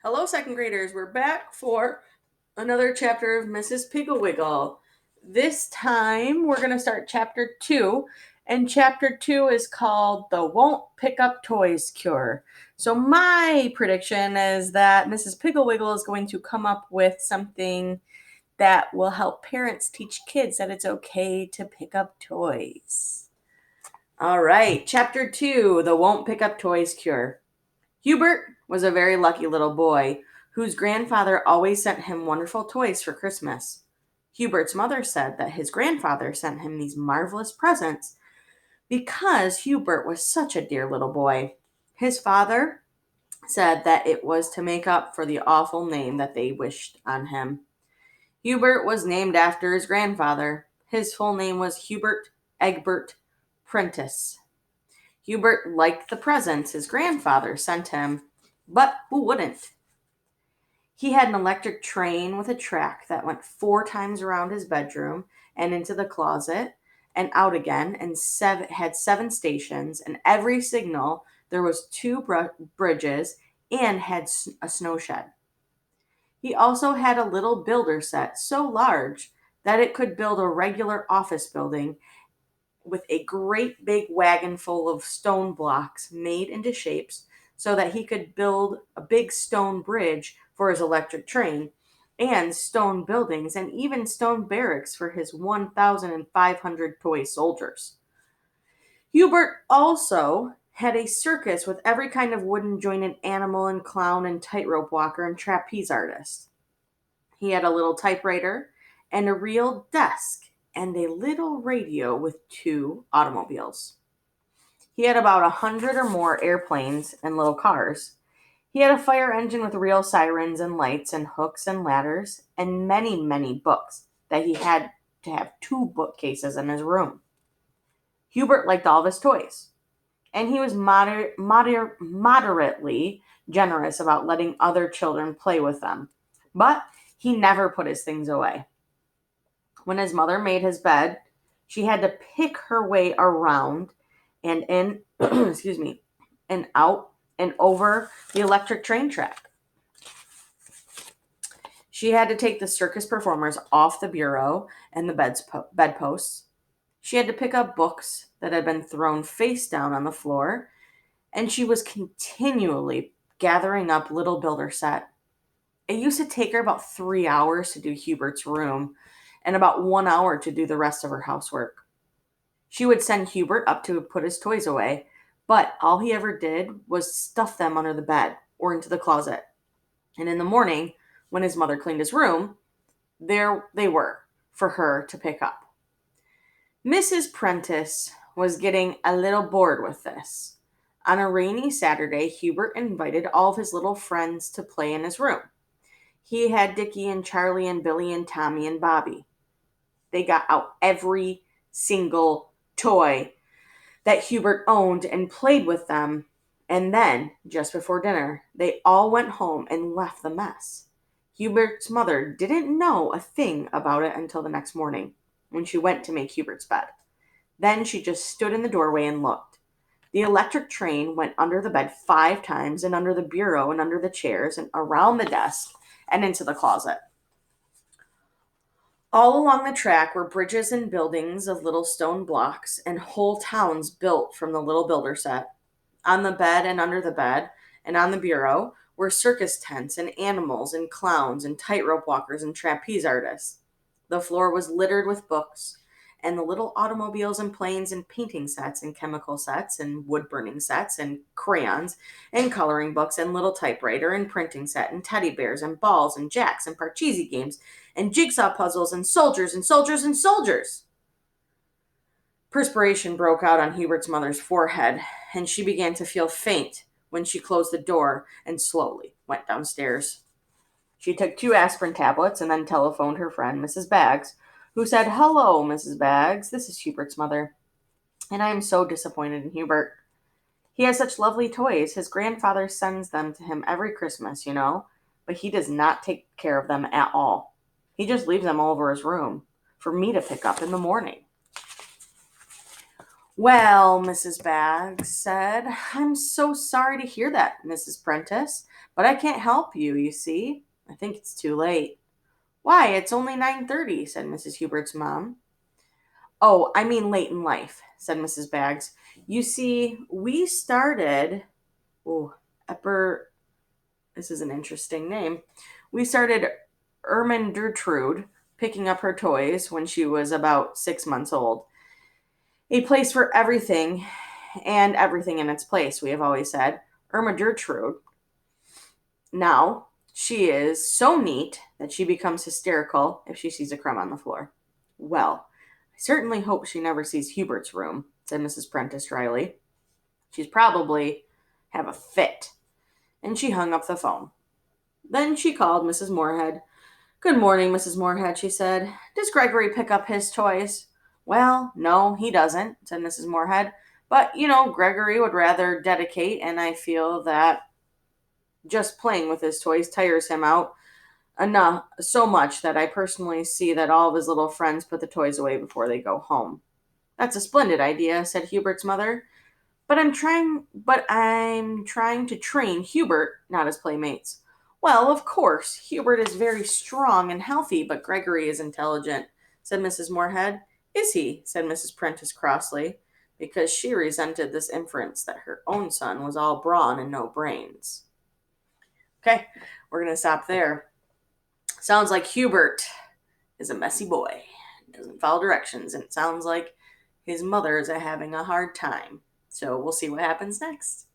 Hello, second graders. We're back for another chapter of Mrs. Piggle-Wiggle. This time we're going to start chapter 2, and chapter 2 is called The Won't Pick Up Toys Cure. So my prediction is that Mrs. Piggle-Wiggle is going to come up with something that will help parents teach kids that it's okay to pick up toys. All right, chapter 2, The Won't Pick Up Toys Cure. Hubert was a very lucky little boy whose grandfather always sent him wonderful toys for Christmas. Hubert's mother said that his grandfather sent him these marvelous presents because Hubert was such a dear little boy. His father said that it was to make up for the awful name that they wished on him. Hubert was named after his grandfather. His full name was Hubert Egbert Prentice. Hubert liked the presents his grandfather sent him, but who wouldn't? He had an electric train with a track that went 4 times around his bedroom and into the closet and out again, and had 7 stations, and every signal there was 2 bridges and had a snow shed. He also had a little builder set so large that it could build a regular office building with a great big wagon full of stone blocks made into shapes so that he could build a big stone bridge for his electric train and stone buildings and even stone barracks for his 1,500 toy soldiers. Hubert also had a circus with every kind of wooden jointed animal and clown and tightrope walker and trapeze artist. He had a little typewriter and a real desk and a little radio with 2 automobiles. He had about 100 or more airplanes and little cars. He had a fire engine with real sirens and lights and hooks and ladders and many, many books that he had to have 2 bookcases in his room. Hubert liked all of his toys, and he was moderately generous about letting other children play with them, but he never put his things away. When his mother made his bed, she had to pick her way around and in, excuse me, and out and over the electric train track. She had to take the circus performers off the bureau and the bedposts. She had to pick up books that had been thrown face down on the floor, and she was continually gathering up little builder set. It used to take her about 3 hours to do Hubert's room and about 1 hour to do the rest of her housework. She would send Hubert up to put his toys away, but all he ever did was stuff them under the bed or into the closet. And in the morning, when his mother cleaned his room, there they were for her to pick up. Mrs. Prentice was getting a little bored with this. On a rainy Saturday, Hubert invited all of his little friends to play in his room. He had Dickie and Charlie and Billy and Tommy and Bobby. They got out every single toy that Hubert owned and played with them. And then, just before dinner, they all went home and left the mess. Hubert's mother didn't know a thing about it until the next morning when she went to make Hubert's bed. Then she just stood in the doorway and looked. The electric train went under the bed 5 times and under the bureau and under the chairs and around the desk and into the closet. All along the track were bridges and buildings of little stone blocks and whole towns built from the little builder set. On the bed and under the bed and on the bureau were circus tents and animals and clowns and tightrope walkers and trapeze artists. The floor was littered with books, and the little automobiles and planes and painting sets and chemical sets and wood burning sets and crayons and coloring books and little typewriter and printing set and teddy bears and balls and jacks and parcheesi games and jigsaw puzzles and soldiers and soldiers and soldiers. Perspiration broke out on Hubert's mother's forehead, and she began to feel faint when she closed the door and slowly went downstairs. She took 2 aspirin tablets and then telephoned her friend, Mrs. Baggs, who said, "Hello, Mrs. Baggs. This is Hubert's mother, and I am so disappointed in Hubert. He has such lovely toys. His grandfather sends them to him every Christmas, but he does not take care of them at all. He just leaves them all over his room for me to pick up in the morning." Well, Mrs. Baggs said, I'm so sorry to hear that, Mrs. Prentice, but I can't help you, you see. I think it's too late. Why, it's only 9:30, said Mrs. Hubert's mom. Oh, I mean late in life, said Mrs. Baggs. You see, we started, oh, Epper, this is an interesting name. We started Ermengertrude picking up her toys when she was about 6 months old. A place for everything and everything in its place, we have always said. Irma Gertrude, now, she is so neat that she becomes hysterical if she sees a crumb on the floor. Well, I certainly hope she never sees Hubert's room, said Mrs. Prentice dryly. She's probably have a fit. And she hung up the phone. Then she called Mrs. Moorhead. Good morning, Mrs. Moorhead, she said. Does Gregory pick up his toys? Well, no, he doesn't, said Mrs. Moorhead. But, Gregory would rather dedicate, and I feel that just playing with his toys tires him out enough so much that I personally see that all of his little friends put the toys away before they go home. That's a splendid idea, said Hubert's mother. But I'm trying to train Hubert, not his playmates. Well, of course, Hubert is very strong and healthy, but Gregory is intelligent, said Mrs. Moorhead. Is he? Said Mrs. Prentice crossly, because she resented this inference that her own son was all brawn and no brains. Okay, we're going to stop there. Sounds like Hubert is a messy boy. Doesn't follow directions, and it sounds like his mother is having a hard time. So we'll see what happens next.